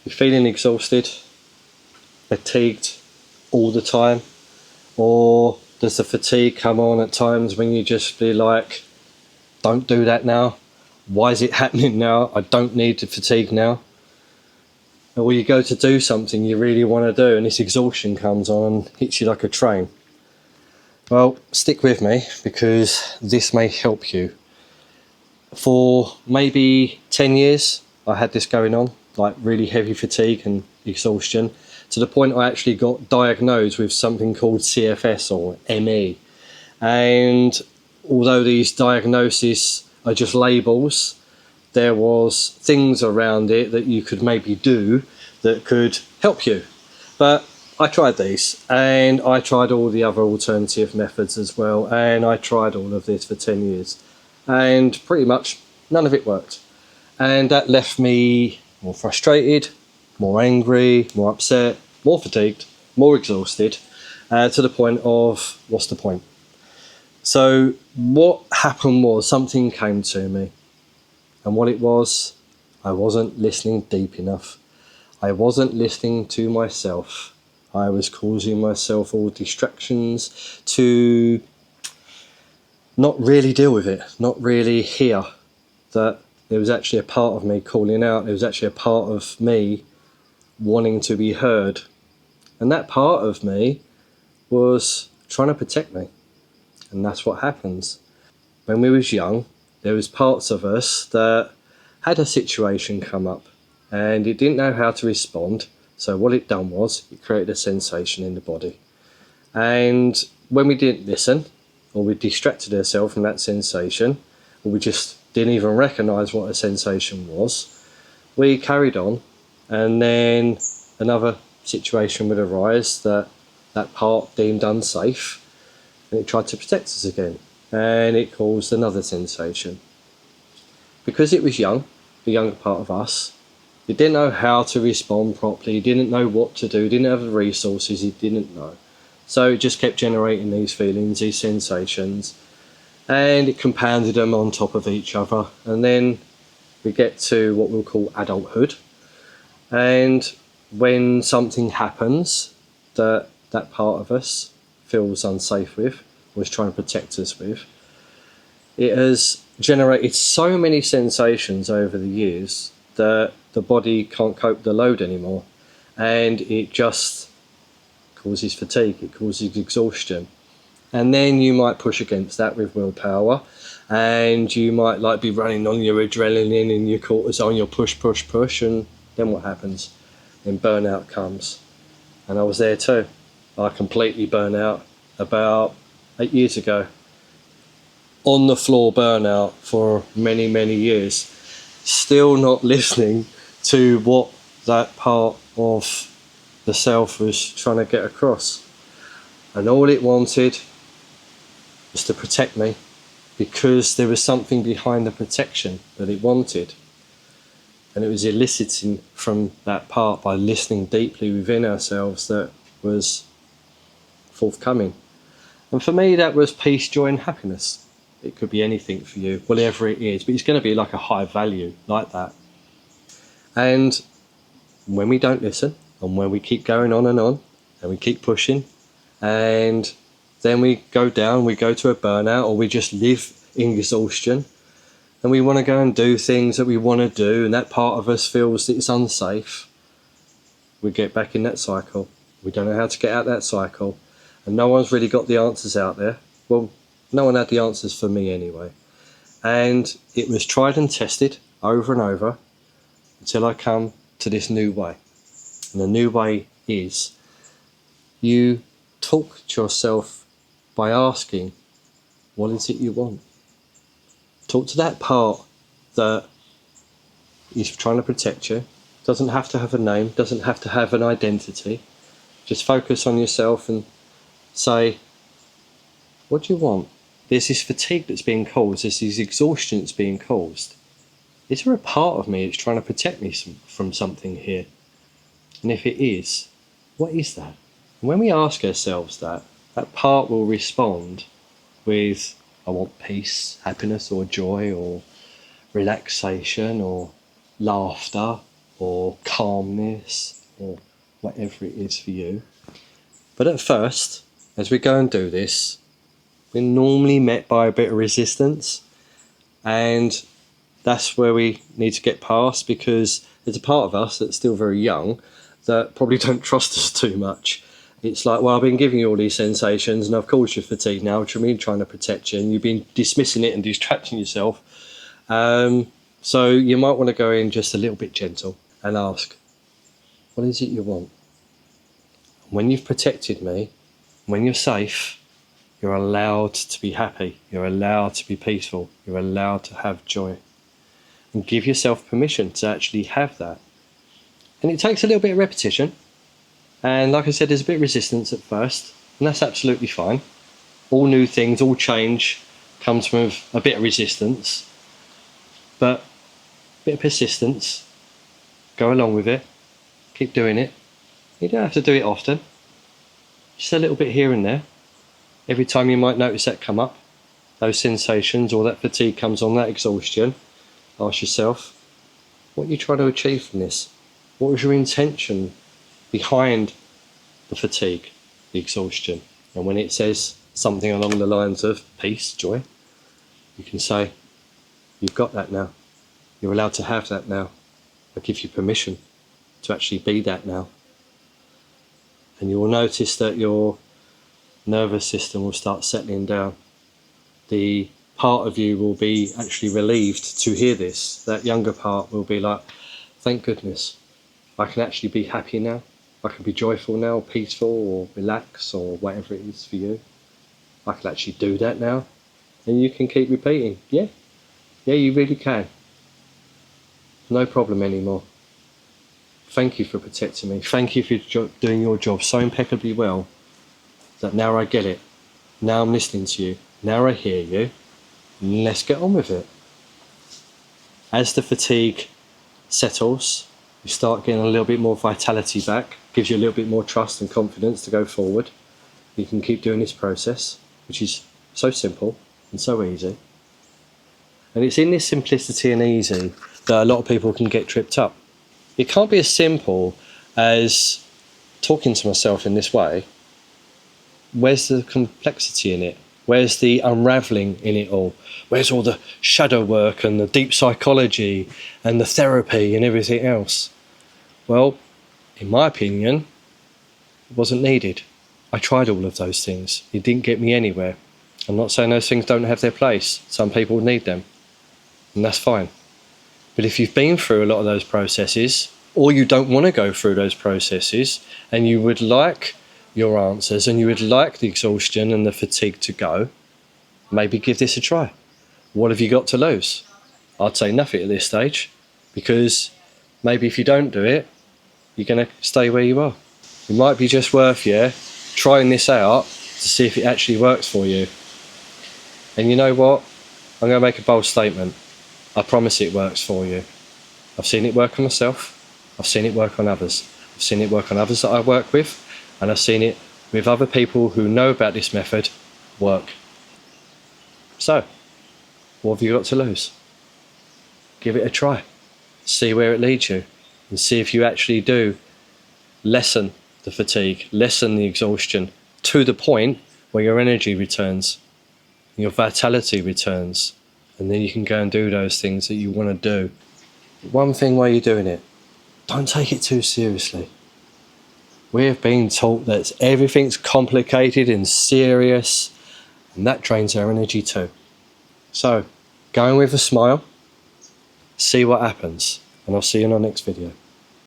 you're feeling exhausted, fatigued all the time, or does the fatigue come on at times when you just be like, don't do that now, why is it happening now, I don't need the fatigue now? Or you go to do something you really want to do and this exhaustion comes on and hits you like a train. Well, stick with me because this may help you. For maybe 10 years I had this going on, like really heavy fatigue and exhaustion, to the point I actually got diagnosed with something called CFS or ME. And although these diagnoses are just labels, there was things around it that you could maybe do that could help you. But I tried these, and I tried all the other alternative methods as well, and I tried all of this for 10 years, and pretty much none of it worked. And that left me more frustrated, more angry, more upset, more fatigued, more exhausted, to the point of, what's the point? So what happened was something came to me, and what it was, I wasn't listening deep enough. I wasn't listening to myself. I was causing myself all distractions to not really deal with it, not really hear that there was actually a part of me calling out, there was actually a part of me wanting to be heard. And that part of me was trying to protect me. And that's what happens. When we was young, there was parts of us that had a situation come up and it didn't know how to respond. So what it done was it created a sensation in the body. And when we didn't listen, or we distracted ourselves from that sensation, or we just didn't even recognise what a sensation was, we carried on, and then another situation would arise that part deemed unsafe, and it tried to protect us again, and it caused another sensation. Because it was young, the younger part of us, it didn't know how to respond properly, it didn't know what to do, it didn't have the resources, it didn't know. So it just kept generating these feelings, these sensations, and it compounded them on top of each other. And then we get to what we'll call adulthood. And when something happens that that part of us feels unsafe with, was trying to protect us with, it has generated so many sensations over the years that the body can't cope with the load anymore, and it just causes fatigue, it causes exhaustion. And then you might push against that with willpower, and you might like be running on your adrenaline and your cortisol, your push, and then what happens? Then burnout comes. And I was there too. I completely burnt out about 8 years ago. On the floor burnout for many, many years. Still not listening to what that part of the self was trying to get across. And all it wanted was to protect me, because there was something behind the protection that it wanted. And it was eliciting from that part by listening deeply within ourselves that was forthcoming. And for me, that was peace, joy and happiness. It could be anything for you, whatever it is, but it's going to be like a high value like that. And when we don't listen, and when we keep going on, and we keep pushing, and then we go down, we go to a burnout, or we just live in exhaustion, and we want to go and do things that we want to do, and that part of us feels that it's unsafe, we get back in that cycle. We don't know how to get out that cycle, and no one's really got the answers out there. Well, no one had the answers for me anyway. And it was tried and tested over and over until I come to this new way. And the new way is you talk to yourself by asking, what is it you want? Talk to that part that is trying to protect you. Doesn't have to have a name, doesn't have to have an identity. Just focus on yourself and say, what do you want? There's this fatigue that's being caused, there's this exhaustion that's being caused. Is there a part of me that's trying to protect me from something here? And if it is, what is that? And when we ask ourselves that, that part will respond with, I want peace, happiness or joy or relaxation or laughter or calmness or whatever it is for you. But at first, as we go and do this, we're normally met by a bit of resistance, and that's where we need to get past, because there's a part of us that's still very young that probably don't trust us too much. It's like, well, I've been giving you all these sensations and I've caused you fatigue now, which I mean trying to protect you, and you've been dismissing it and distracting yourself. So you might want to go in just a little bit gentle and ask, what is it you want? When you've protected me, when you're safe, you're allowed to be happy, you're allowed to be peaceful, you're allowed to have joy. And give yourself permission to actually have that. And it takes a little bit of repetition. And like I said, there's a bit of resistance at first, and that's absolutely fine. All new things, all change comes with a bit of resistance, but a bit of persistence, go along with it, keep doing it. You don't have to do it often, just a little bit here and there. Every time you might notice that come up, those sensations or that fatigue comes on, that exhaustion, ask yourself, what are you trying to achieve from this? What was your intention behind the fatigue, the exhaustion? And when it says something along the lines of peace, joy, you can say, you've got that now. You're allowed to have that now. I give you permission to actually be that now. And you will notice that your nervous system will start settling down. The part of you will be actually relieved to hear this. That younger part will be like, thank goodness, I can actually be happy now. I can be joyful now, peaceful, or relax, or whatever it is for you. I can actually do that now. And you can keep repeating, yeah, you really can. No problem anymore. Thank you for protecting me. Thank you for doing your job so impeccably well that now I get it. Now I'm listening to you. Now I hear you. Let's get on with it. As the fatigue settles, you start getting a little bit more vitality back, gives you a little bit more trust and confidence to go forward. You can keep doing this process, which is so simple and so easy. And it's in this simplicity and easy that a lot of people can get tripped up. It can't be as simple as talking to myself in this way. Where's the complexity in it? Where's the unravelling in it all? Where's all the shadow work and the deep psychology and the therapy and everything else? Well, in my opinion, it wasn't needed. I tried all of those things. It didn't get me anywhere. I'm not saying those things don't have their place. Some people need them, and that's fine. But if you've been through a lot of those processes, or you don't want to go through those processes, and you would like your answers and you would like the exhaustion and the fatigue to go, maybe give this a try. What have you got to lose? I'd say nothing at this stage, because maybe if you don't do it, you're going to stay where you are. It might be just worth trying this out to see if it actually works for you. And you know what? I'm going to make a bold statement. I promise it works for you. I've seen it work on myself. I've seen it work on others. I've seen it work on others that I work with. And I've seen it with other people who know about this method work. So, what have you got to lose? Give it a try. See where it leads you. And see if you actually do lessen the fatigue, lessen the exhaustion, to the point where your energy returns, your vitality returns, and then you can go and do those things that you want to do. One thing while you're doing it, don't take it too seriously. We have been taught that everything's complicated and serious, and that drains our energy too. So, go in with a smile, see what happens, and I'll see you in our next video.